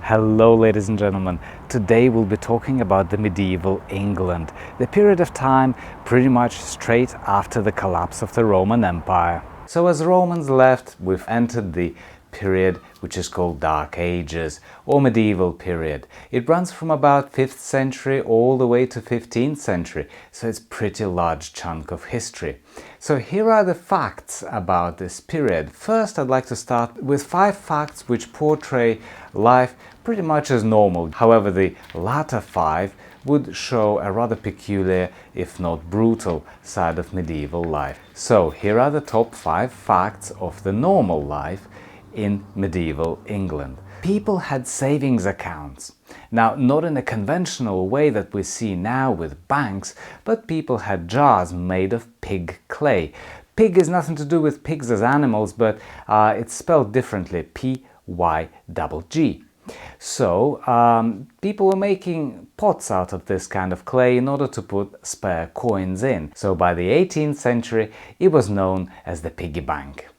Hello ladies and gentlemen, today we'll be talking about the medieval England, the period of time pretty much straight after the collapse of the Roman Empire. So as Romans left, we've entered the period which is called Dark Ages or medieval period. It runs from about 5th century all the way to 15th century, so it's a pretty large chunk of history. So here are the facts about this period. First, I'd like to start with 5 facts which portray life pretty much as normal. However, the latter 5 would show a rather peculiar, if not brutal, side of medieval life. So here are the top 5 facts of the normal life in medieval England. People had savings accounts. Now, not in a conventional way that we see now with banks, but people had jars made of pig clay. Pig is nothing to do with pigs as animals, but it's spelled differently, P-Y-G-G. So people were making pots out of this kind of clay in order to put spare coins in. So by the 18th century, it was known as the piggy bank.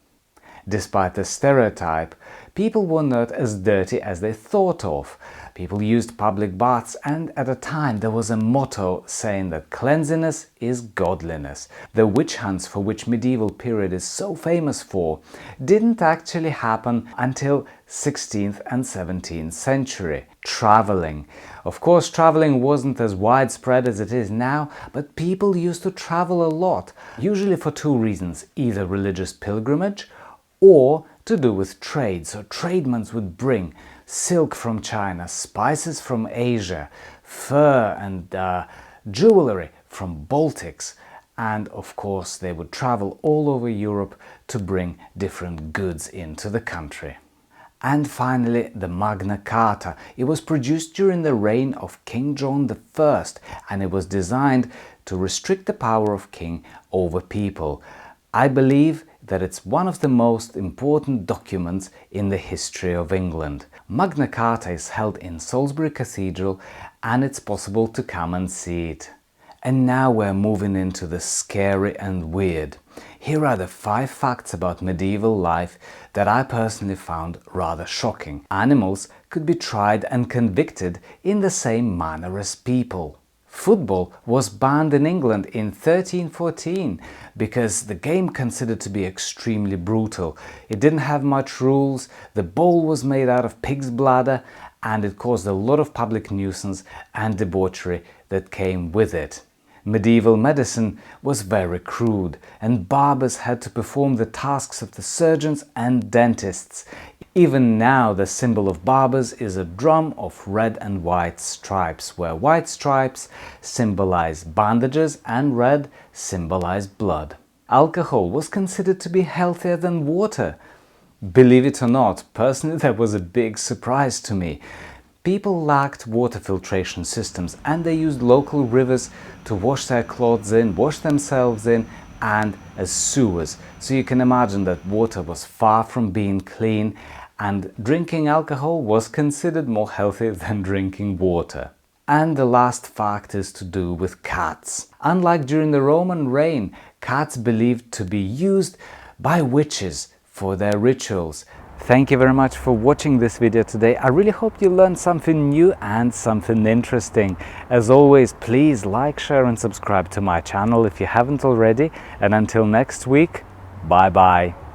Despite the stereotype, people were not as dirty as they thought of. People used public baths, and at a time there was a motto saying that cleanliness is godliness. The witch hunts for which medieval period is so famous for didn't actually happen until 16th and 17th century. Traveling. Of course, traveling wasn't as widespread as it is now, but people used to travel a lot, usually for 2 reasons, either religious pilgrimage or to do with trade. So tradesmen would bring silk from China, spices from Asia, fur and jewelry from Baltics, and of course they would travel all over Europe to bring different goods into the country. And finally, the Magna Carta. It was produced during the reign of King John I, and it was designed to restrict the power of king over people. I believe that it's one of the most important documents in the history of England. Magna Carta is held in Salisbury Cathedral, and it's possible to come and see it. And now we're moving into the scary and weird. Here are the 5 facts about medieval life that I personally found rather shocking. Animals could be tried and convicted in the same manner as people. Football was banned in England in 1314 because the game considered to be extremely brutal. It didn't have much rules, the ball was made out of pig's bladder, and it caused a lot of public nuisance and debauchery that came with it. Medieval medicine was very crude, and barbers had to perform the tasks of the surgeons and dentists. Even now, the symbol of barbers is a drum of red and white stripes, where white stripes symbolize bandages and red symbolize blood. Alcohol was considered to be healthier than water. Believe it or not, personally that was a big surprise to me. People lacked water filtration systems, and they used local rivers to wash their clothes in, wash themselves in, and as sewers. So you can imagine that water was far from being clean, and drinking alcohol was considered more healthy than drinking water. And the last fact is to do with cats. Unlike during the Roman reign, cats believed to be used by witches for their rituals. Thank you very much for watching this video today. I really hope you learned something new and something interesting. As always, please like, share and subscribe to my channel if you haven't already. And until next week, bye bye.